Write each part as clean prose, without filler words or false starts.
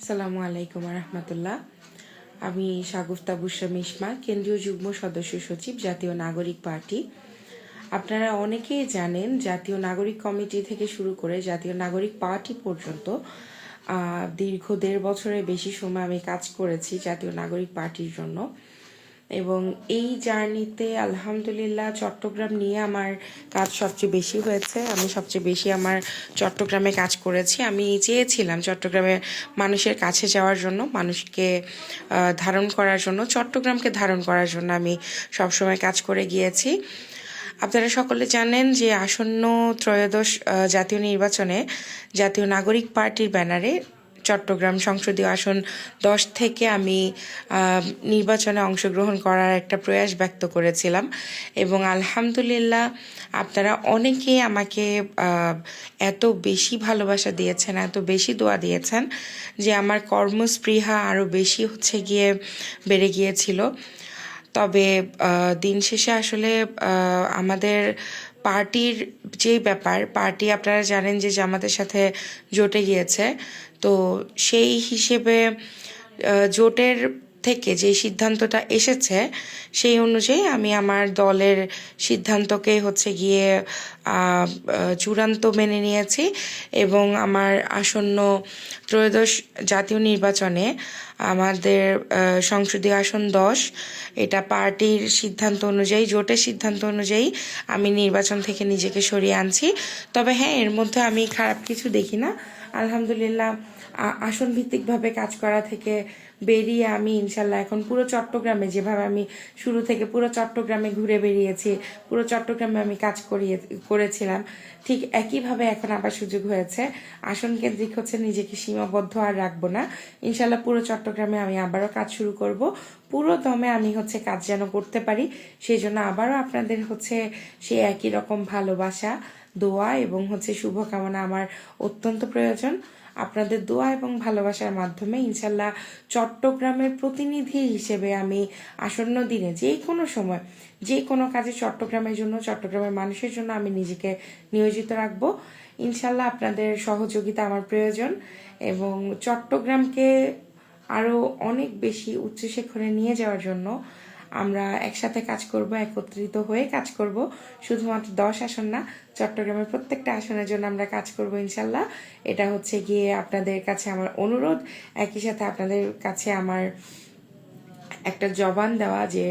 আসসালামু আলাইকুম রহমতুল্লাহ। আমি শাগুফতা বুশরা মিশমা, কেন্দ্রীয় যুগ্ম সদস্য সচিব, জাতীয় নাগরিক পার্টি। আপনারা অনেকেই জানেন জাতীয় নাগরিক কমিটি থেকে শুরু করে জাতীয় নাগরিক পার্টি পর্যন্ত দীর্ঘ 1.5 বছরের বেশি সময় আমি কাজ করেছি জাতীয় নাগরিক পার্টির জন্য। এবং এই জার্নিতে আলহামদুলিল্লাহ চট্টগ্রাম নিয়ে আমার কাজ সবচেয়ে বেশি হয়েছে। আমি সবচেয়ে বেশি আমার চট্টগ্রামে কাজ করেছি। আমি চেয়েছিলাম চট্টগ্রামের মানুষের কাছে যাওয়ার জন্য, মানুষকে ধারণ করার জন্য, চট্টগ্রামকে ধারণ করার জন্য আমি সবসময় কাজ করে গিয়েছি। আপনারা সকলে জানেন যে আসন্ন ত্রয়োদশ জাতীয় নির্বাচনে জাতীয় নাগরিক পার্টির ব্যানারে চট্টগ্রাম সংসদীয় আসন 10 থেকে আমি নির্বাচনে অংশগ্রহণ করার একটা প্রয়াস ব্যক্ত করেছিলাম। এবং আলহামদুলিল্লাহ আপনারা অনেকেই আমাকে এত বেশি ভালোবাসা দিয়েছেন, এত বেশি দোয়া দিয়েছেন যে আমার কর্মস্পৃহা আরও বেশি বেড়ে গিয়েছিল। তবে দিন শেষে আসলে আমাদের পার্টির যে ব্যাপার, পার্টি আপনারা জানেন যে জামাতের সাথে জোটে গিয়েছে। তো সেই হিসেবে জোটের থেকে যে সিদ্ধান্তটা এসেছে সেই অনুযায়ী আমি আমার দলের সিদ্ধান্তকে গিয়ে চূড়ান্ত মেনে নিয়েছি। এবং আমার আসন্ন ত্রয়োদশ জাতীয় নির্বাচনে আমাদের সংসদীয় আসন 10, এটা পার্টির সিদ্ধান্ত অনুযায়ী, জোটের সিদ্ধান্ত অনুযায়ী আমি নির্বাচন থেকে নিজেকে সরিয়ে আনছি। তবে হ্যাঁ, এর মধ্যে আমি খারাপ কিছু দেখি না। আলহামদুলিল্লাহ আসন ভিত্তিকভাবে কাজ করা থেকে বেরিয়ে আমি ইনশাল্লাহ এখন পুরো চট্টগ্রামে, যেভাবে আমি শুরু থেকে পুরো চট্টগ্রামে ঘুরে বেরিয়েছি, পুরো চট্টগ্রামে আমি কাজ করেছিলাম, ঠিক একইভাবে এখন আবার সুযোগ হয়েছে। আসন কেন্দ্রিক নিজেকে সীমাবদ্ধ আর রাখবো না। ইনশাল্লাহ পুরো চট্টগ্রামে আমি আবারও কাজ শুরু করব। পুরো দমে আমি কাজ যেন করতে পারি, সেই জন্য আবারও আপনাদের সেই একই রকম ভালোবাসা, দোয়া এবং শুভকামনা আমার অত্যন্ত প্রয়োজন। আপনাদের দোয়া এবং ভালোবাসার মাধ্যমে ইনশাল্লাহ চট্টগ্রামের প্রতিনিধি হিসেবে আমি আসন্ন দিনে যে কোনো সময়, যে কোনো কাজে চট্টগ্রামের জন্য, চট্টগ্রামের মানুষের জন্য আমি নিজেকে নিয়োজিত রাখবো। ইনশাল্লাহ আপনাদের সহযোগিতা আমার প্রয়োজন এবং চট্টগ্রামকে আরও অনেক বেশি উচ্চশিখরে নিয়ে যাওয়ার জন্য আমরা একসাথে কাজ করব, একত্রিত হয়ে কাজ করব। শুধুমাত্র 10 আসন না, চট্টগ্রামের প্রত্যেকটা আসনের জন্য আমরা কাজ করব ইনশাল্লাহ। এটা গিয়ে আপনাদের কাছে আমার অনুরোধ, একই সাথে আপনাদের কাছে আমার একটা জবান দেওয়া যে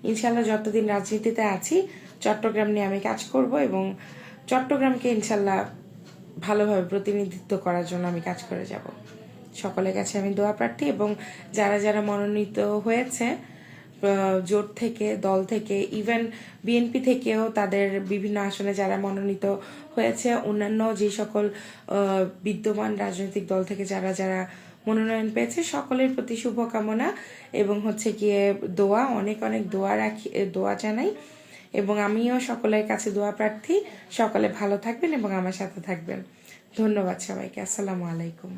ইনশাল্লাহ যতদিন রাজনীতিতে আছি চট্টগ্রাম নিয়ে আমি কাজ করব এবং চট্টগ্রামকে ইনশাল্লাহ ভালোভাবে প্রতিনিধিত্ব করার জন্য আমি কাজ করে যাব। সকলের কাছে আমি দোয়া প্রার্থী এবং যারা যারা মনোনীত হয়েছে জোট থেকে, দল থেকে, ইভেন বিএনপি থেকেও তাদের বিভিন্ন আসনে যারা মনোনীত হয়েছে, অন্যান্য যে সকল বিদ্যমান রাজনৈতিক দল থেকে যারা যারা মনোনয়ন পেয়েছে, সকলের প্রতি শুভকামনা এবং গিয়ে দোয়া, অনেক অনেক দোয়া জানাই। এবং আমিও সকলের কাছে দোয়া প্রার্থী। সকলে ভালো থাকবেন এবং আমার সাথে থাকবেন। ধন্যবাদ সবাইকে। আসসালামু আলাইকুম।